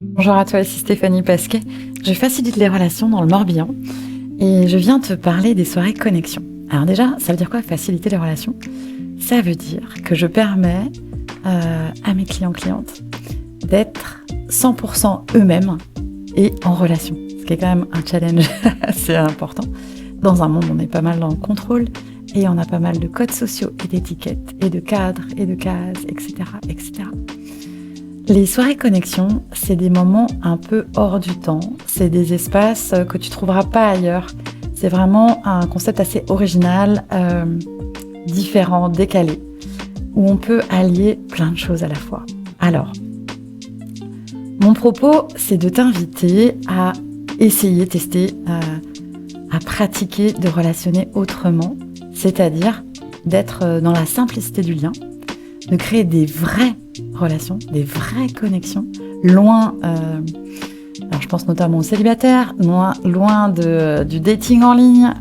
Bonjour à toi, ici Stéphanie Pasquet. Je facilite les relations dans le Morbihan et je viens te parler des soirées connexion. Alors déjà, ça veut dire quoi faciliter les relations? Ça veut dire que je permets à mes clients-clientes d'être 100% eux-mêmes et en relation. Ce qui est quand même un challenge assez important. Dans un monde où on est pas mal dans le contrôle et on a pas mal de codes sociaux et d'étiquettes et de cadres et de cases, etc., etc. Les soirées connexion, c'est des moments un peu hors du temps. C'est des espaces que tu trouveras pas ailleurs. C'est vraiment un concept assez original, différent, décalé, où on peut allier plein de choses à la fois. Alors, mon propos, c'est de t'inviter à essayer, tester, à pratiquer de relationner autrement, c'est-à-dire d'être dans la simplicité du lien, de créer des vraies relations, des vraies connexions, loin, alors je pense notamment aux célibataires, loin du dating en ligne,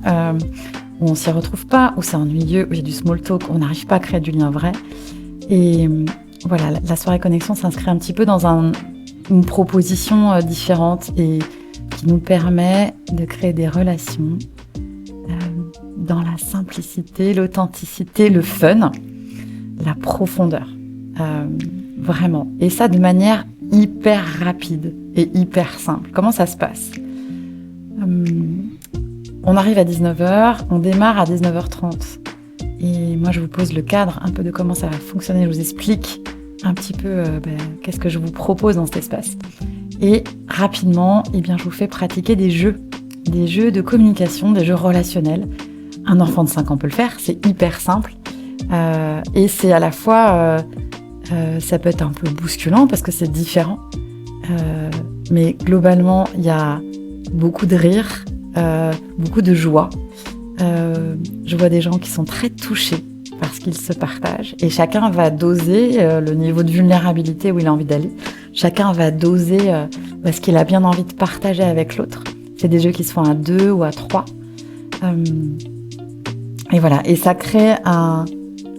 où on s'y retrouve pas, où c'est ennuyeux, où il y a du small talk, où on n'arrive pas à créer du lien vrai. Et voilà, la soirée connexion s'inscrit un petit peu dans une proposition différente et qui nous permet de créer des relations dans la simplicité, l'authenticité, le fun, la profondeur. Vraiment. Et ça de manière hyper rapide et hyper simple. Comment ça se passe? On arrive à 19h, on démarre à 19h30. Et moi, je vous pose le cadre un peu de comment ça va fonctionner. Je vous explique un petit peu qu'est-ce que je vous propose dans cet espace. Et rapidement, je vous fais pratiquer des jeux de communication, des jeux relationnels. Un enfant de 5 ans peut le faire, c'est hyper simple. Et c'est à la fois... ça peut être un peu bousculant parce que c'est différent. Mais globalement, il y a beaucoup de rire, beaucoup de joie. Je vois des gens qui sont très touchés parce qu'ils se partagent. Et chacun va doser le niveau de vulnérabilité où il a envie d'aller. Chacun va doser ce qu'il a bien envie de partager avec l'autre. C'est des jeux qui se font à 2 ou à 3. Et voilà. Et ça crée un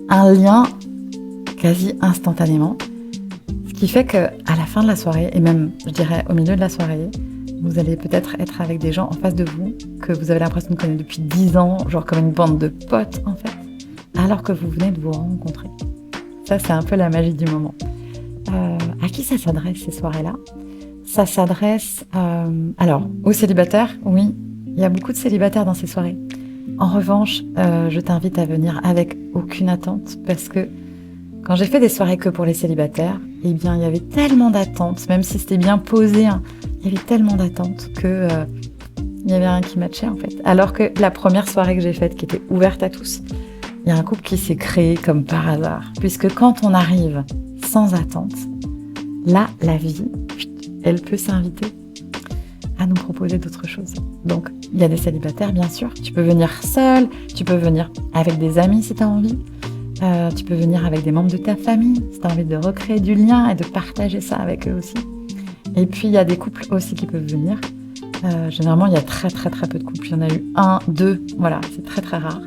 lien quasi instantanément, ce qui fait qu'à la fin de la soirée, et même je dirais au milieu de la soirée, vous allez peut-être être avec des gens en face de vous que vous avez l'impression de connaître depuis 10 ans, genre comme une bande de potes en fait, alors que vous venez de vous rencontrer. Ça, c'est un peu la magie du moment. À qui ça s'adresse ces soirées-là? Ça s'adresse alors aux célibataires, oui, il y a beaucoup de célibataires dans ces soirées. En revanche, je t'invite à venir avec aucune attente parce que quand j'ai fait des soirées que pour les célibataires, il y avait tellement d'attentes, même si c'était bien posé, il y avait tellement d'attentes que il y avait rien qui matchait en fait. Alors que la première soirée que j'ai faite, qui était ouverte à tous, il y a un couple qui s'est créé comme par hasard. Puisque quand on arrive sans attente, là, la vie, elle peut s'inviter à nous proposer d'autres choses. Donc, il y a des célibataires, bien sûr. Tu peux venir seul, tu peux venir avec des amis si tu as envie. Tu peux venir avec des membres de ta famille si tu as envie de recréer du lien et de partager ça avec eux aussi. Et puis il y a des couples aussi qui peuvent venir. Généralement il y a très très très peu de couples. Il y en a eu 1, 2, voilà, c'est très très rare.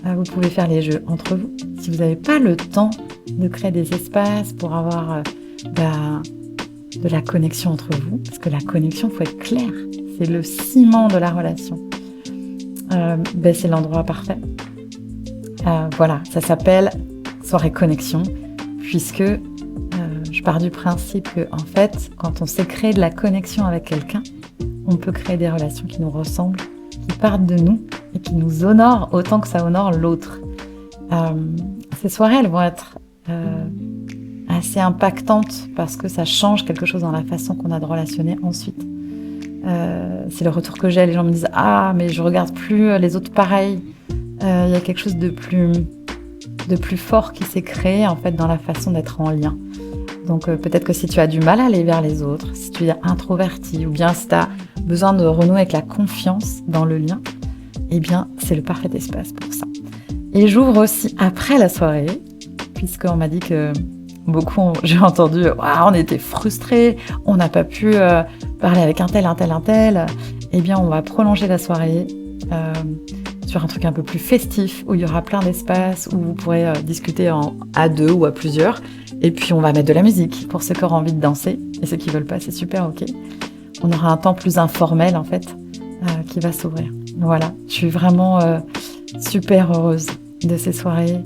Vous pouvez faire les jeux entre vous. Si vous n'avez pas le temps de créer des espaces pour avoir de la connexion entre vous, parce que la connexion, il faut être clair, c'est le ciment de la relation. C'est l'endroit parfait. Voilà, ça s'appelle soirée connexion, puisque je pars du principe que, en fait, quand on sait créer de la connexion avec quelqu'un, on peut créer des relations qui nous ressemblent, qui partent de nous et qui nous honorent autant que ça honore l'autre. Ces soirées, elles vont être assez impactantes parce que ça change quelque chose dans la façon qu'on a de relationner ensuite. C'est le retour que j'ai, les gens me disent « Ah, mais je regarde plus les autres pareils ». Il y a quelque chose de plus fort qui s'est créé en fait dans la façon d'être en lien. Donc peut-être que si tu as du mal à aller vers les autres, si tu es introverti ou bien si tu as besoin de renouer avec la confiance dans le lien, c'est le parfait espace pour ça. Et j'ouvre aussi après la soirée, puisqu'on m'a dit que j'ai entendu « on était frustrés, on n'a pas pu parler avec un tel. » On va prolonger la soirée sur un truc un peu plus festif, où il y aura plein d'espaces, où vous pourrez discuter à 2 ou à plusieurs, Et puis on va mettre de la musique pour ceux qui auront envie de danser. Et ceux qui veulent pas, c'est super ok. On aura un temps plus informel en fait qui va s'ouvrir. Voilà, je suis vraiment super heureuse de ces soirées.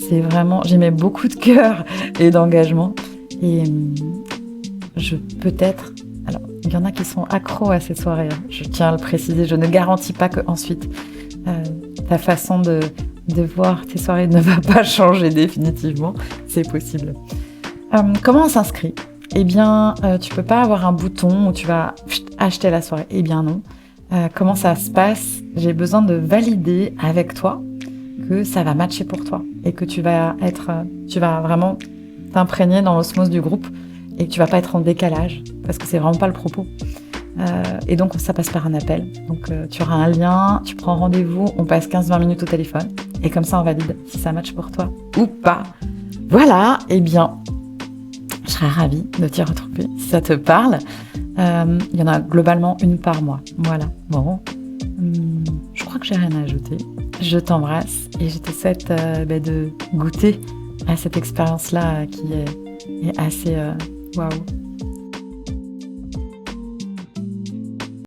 C'est vraiment, j'y mets beaucoup de cœur et d'engagement. Et je peut-être, alors il y en a qui sont accros à ces soirées. Je tiens à le préciser, je ne garantis pas que ensuite ta façon de voir tes soirées ne va pas changer définitivement. C'est possible. Comment on s'inscrit ? Eh bien, tu peux pas avoir un bouton où tu vas acheter la soirée. Eh bien non. Comment ça se passe ? J'ai besoin de valider avec toi que ça va matcher pour toi et que tu vas vraiment t'imprégner dans l'osmose du groupe et que tu vas pas être en décalage parce que c'est vraiment pas le propos. Et donc ça passe par un appel. Donc tu auras un lien, tu prends rendez-vous, on passe 15-20 minutes au téléphone et comme ça on valide si ça matche pour toi ou pas. Voilà, eh bien, je serais ravie de t'y retrouver si ça te parle. Il y en a globalement une par mois. Voilà. Bon, je crois que j'ai rien à ajouter. Je t'embrasse et je te souhaite de goûter à cette expérience-là qui est assez waouh.